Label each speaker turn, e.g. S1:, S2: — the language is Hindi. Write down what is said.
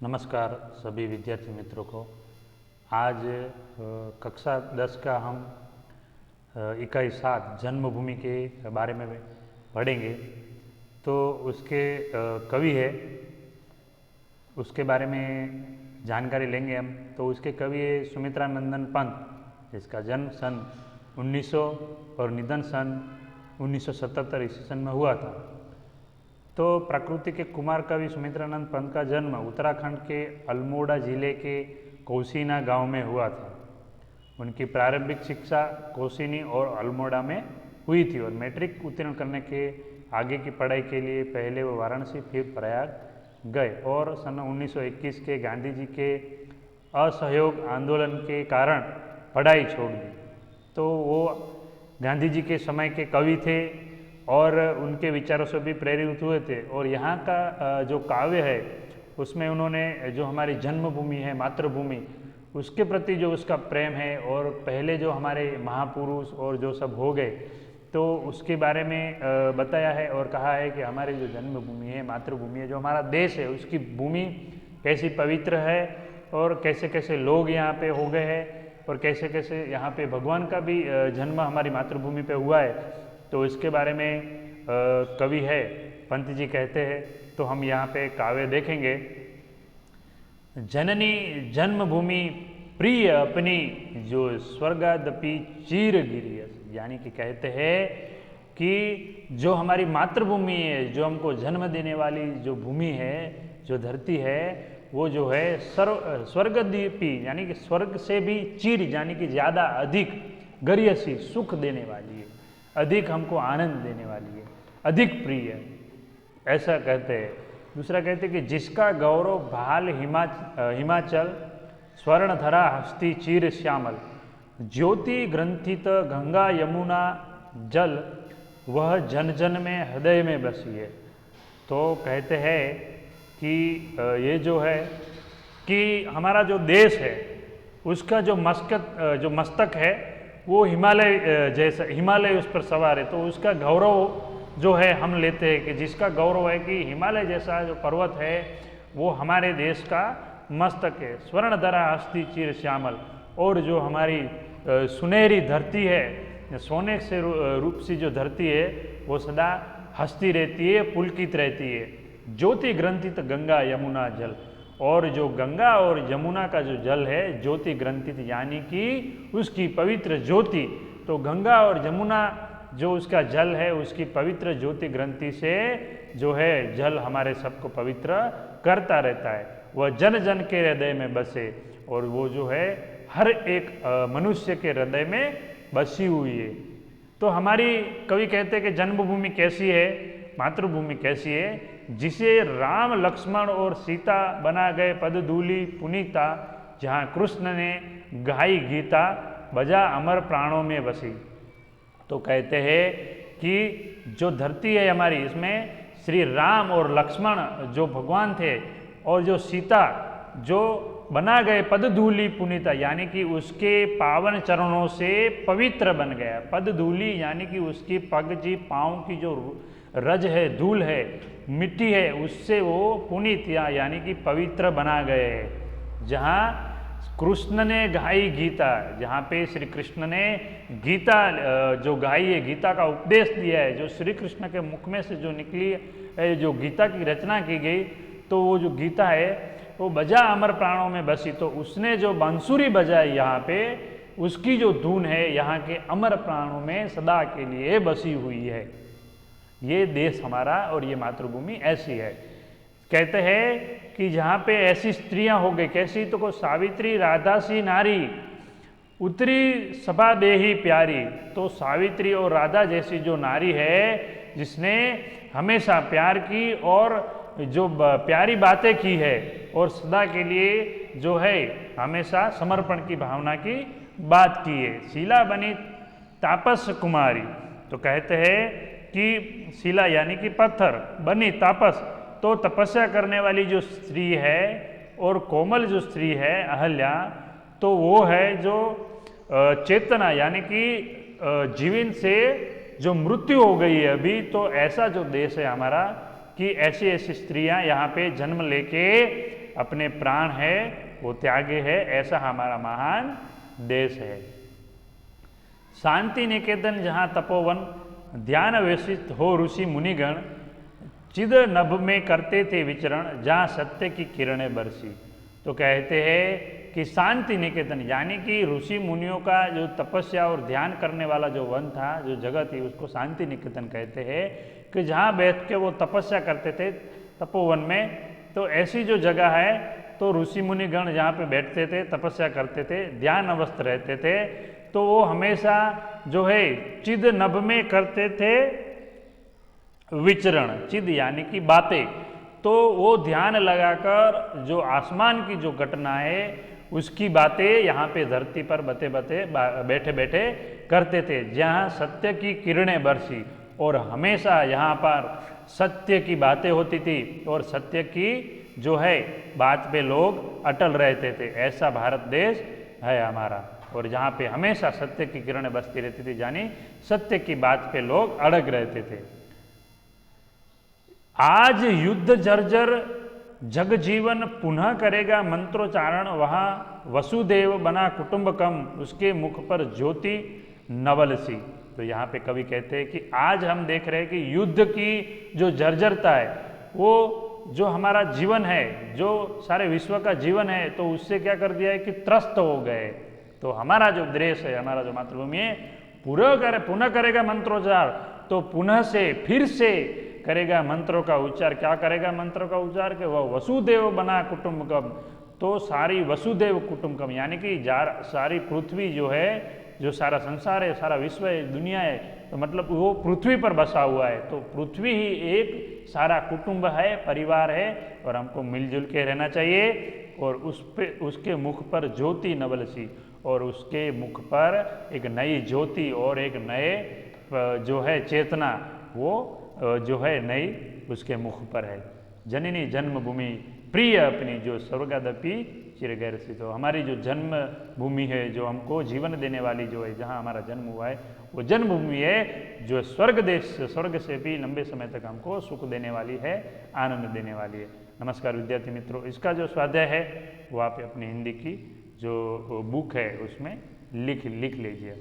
S1: नमस्कार सभी विद्यार्थी मित्रों को। आज कक्षा 10 का हम इकाई 7 जन्मभूमि के बारे में पढ़ेंगे। तो उसके कवि है, उसके बारे में जानकारी लेंगे हम। तो उसके कवि है सुमित्रानंदन पंत, जिसका जन्म सन 1900 और निधन सन 1977 ईस्वी सन में हुआ था। तो प्रकृति के कुमार कवि सुमित्रानंद पंत का जन्म उत्तराखंड के अल्मोड़ा जिले के कौसीना गांव में हुआ था। उनकी प्रारंभिक शिक्षा कौसीनी और अल्मोड़ा में हुई थी और मैट्रिक उत्तीर्ण करने के आगे की पढ़ाई के लिए पहले वो वाराणसी फिर प्रयाग गए और सन 1921 के गांधी जी के असहयोग आंदोलन के कारण पढ़ाई छोड़ दी। तो वो गांधी जी के समय के कवि थे और उनके विचारों से भी प्रेरित हुए थे। और यहाँ का जो काव्य है उसमें उन्होंने जो हमारी जन्मभूमि है, मातृभूमि, उसके प्रति जो उसका प्रेम है और पहले जो हमारे महापुरुष और जो सब हो गए तो उसके बारे में बताया है और कहा है कि हमारी जो जन्मभूमि है, मातृभूमि है, जो हमारा देश है, उसकी भूमि कैसी पवित्र है और कैसे कैसे लोग यहाँ पे हो गए हैं और कैसे कैसे यहाँ पे भगवान का भी जन्म हमारी मातृभूमि पे हुआ है। तो इसके बारे में कवि है पंत जी कहते हैं। तो हम यहाँ पे काव्य देखेंगे। जननी जन्मभूमि प्रिय अपनी जो स्वर्गादपि चीर गिरी, यानी कि कहते हैं कि जो हमारी मातृभूमि है, जो हमको जन्म देने वाली जो भूमि है, जो धरती है, वो जो है स्वर्गदीपी यानी कि स्वर्ग से भी चीर यानी कि ज़्यादा अधिक गरियसी सुख देने वाली है, अधिक हमको आनंद देने वाली है, अधिक प्रिय है, ऐसा कहते हैं। दूसरा कहते हैं कि जिसका गौरव भाल हिमाचल स्वर्णधरा हस्ती चीर श्यामल, ज्योति ग्रंथित गंगा यमुना जल, वह जन जन में हृदय में बसी है। तो कहते हैं कि ये जो है कि हमारा जो देश है उसका जो मस्तक है वो हिमालय जैसा, हिमालय उस पर सवार है। तो उसका गौरव जो है हम लेते हैं कि जिसका गौरव है कि हिमालय जैसा जो पर्वत है वो हमारे देश का मस्तक है। स्वर्णधरा हस्ती चीर श्यामल, और जो हमारी सुनहरी धरती है, सोने से रूप सी जो धरती है वो सदा हंसती रहती है, पुलकित रहती है। ज्योति ग्रंथित गंगा यमुना जल, और जो गंगा और यमुना का जो जल है ज्योति ग्रंथित यानी कि उसकी पवित्र ज्योति, तो गंगा और यमुना जो उसका जल है उसकी पवित्र ज्योति ग्रंथि से जो है जल हमारे सबको पवित्र करता रहता है। वह जन जन के हृदय में बसे, और वो जो है हर एक मनुष्य के हृदय में बसी हुई है। तो हमारी कवि कहते हैं कि जन्मभूमि कैसी है, मातृभूमि कैसी है, जिसे राम लक्ष्मण और सीता बना गए पदधूलि पुनीता, जहाँ कृष्ण ने गाई गीता बजा अमर प्राणों में बसी। तो कहते हैं कि जो धरती है हमारी, इसमें श्री राम और लक्ष्मण जो भगवान थे और जो सीता जो बना गए पदधूलि पुनीता, यानी कि उसके पावन चरणों से पवित्र बन गया। पदधूलि यानी कि उसकी पग जी पाँव की जो रज है, धूल है, मिट्टी है, उससे वो पुनीत यानी कि पवित्र बना गए हैं। जहाँ कृष्ण ने गाई गीता, जहाँ पे श्री कृष्ण ने गीता जो गाई है, गीता का उपदेश दिया है, जो श्री कृष्ण के मुख में से जो निकली है, जो गीता की रचना की गई, तो वो जो गीता है वो बजा अमर प्राणों में बसी। तो उसने जो बांसुरी बजाई यहाँ पे, उसकी जो धुन है यहाँ के अमर प्राणों में सदा के लिए बसी हुई है। ये देश हमारा और ये मातृभूमि ऐसी है। कहते हैं कि जहाँ पे ऐसी स्त्रियां हो गई, कैसी, तो को सावित्री राधा सी नारी उतरी सभा देही प्यारी। तो सावित्री और राधा जैसी जो नारी है जिसने हमेशा प्यार की और जो प्यारी बातें की है और सदा के लिए जो है हमेशा समर्पण की भावना की बात की है। शीला बनी तापस कुमारी। तो कहते हैं कि शिला यानी कि पत्थर, बनी तापस, तो तपस्या करने वाली जो स्त्री है और कोमल जो स्त्री है अहल्या, तो वो है जो चेतना यानी कि जीवन से जो मृत्यु हो गई है अभी। तो ऐसा जो देश है हमारा कि ऐसी ऐसी स्त्रियां यहाँ पे जन्म लेके अपने प्राण है वो त्यागे है, ऐसा हमारा महान देश है। शांति निकेतन जहाँ तपोवन ध्यान व्यसित हो ऋषि मुनिगण, चिद नभ में करते थे विचरण जहाँ सत्य की किरणें बरसी। तो कहते हैं कि शांति निकेतन यानी कि ऋषि मुनियों का जो तपस्या और ध्यान करने वाला जो वन था, जो जगह थी, उसको शांति निकेतन कहते हैं कि जहाँ बैठ के वो तपस्या करते थे तपोवन में। तो ऐसी जो जगह है तो ऋषि मुनिगण जहाँ पे बैठते थे, तपस्या करते थे, ध्यान अवस्थ रहते थे, तो वो हमेशा जो है चिद नभ में करते थे विचरण। चिद यानी कि बातें, तो वो ध्यान लगाकर जो आसमान की जो घटना है उसकी बातें यहाँ पे धरती पर बैठे बैठे करते थे, जहाँ सत्य की किरणें बरसी। और हमेशा यहाँ पर सत्य की बातें होती थी और सत्य की जो है बात पे लोग अटल रहते थे। ऐसा भारत देश है हमारा, और जहाँ पे हमेशा सत्य की किरणें बरसती रहती थी, यानी सत्य की बात पे लोग अड़ग रहते थे। आज युद्ध जर्जर जग जीवन पुनः करेगा मंत्रोच्चारण, वहाँ वसुदेव बना कुटुंबकम, उसके मुख पर ज्योति नवल सी। तो यहाँ पे कवि कहते हैं कि आज हम देख रहे हैं कि युद्ध की जो जर्जरता है, वो जो हमारा जीवन है, जो सारे विश्व का जीवन है, तो उससे क्या कर दिया है कि त्रस्त हो गए। तो हमारा जो देश है, हमारा जो मातृभूमि है, पुनः करेगा मंत्रोच्चार, तो पुनः से फिर से करेगा मंत्रों का उच्चार। क्या करेगा मंत्रों का उच्चार? कि वह वसुदेव बना कुटुंबकम, तो सारी वसुदेव कुटुंबकम यानी कि सारी पृथ्वी जो है, जो सारा संसार है, सारा विश्व है, दुनिया है, तो मतलब वो पृथ्वी पर बसा हुआ है। तो पृथ्वी ही एक सारा कुटुंब है, परिवार है, और हमको मिलजुल के रहना चाहिए। और उसके मुख पर ज्योति नवल सी, और उसके मुख पर एक नई ज्योति और एक नए जो है चेतना, वो जो है नई उसके मुख पर है। जननी जन्मभूमि प्रिय अपनी जो स्वर्गादपि चिरगैरसी। तो हमारी जो जन्म भूमि है, जो हमको जीवन देने वाली जो है, जहाँ हमारा जन्म हुआ है, वो जन्मभूमि है जो स्वर्ग देश, स्वर्ग से भी लंबे समय तक हमको सुख देने वाली है, आनंद देने वाली है। नमस्कार विद्यार्थी मित्रों, इसका जो स्वाध्याय है वो आप अपनी हिंदी की जो बुक है उसमें लिख लीजिए।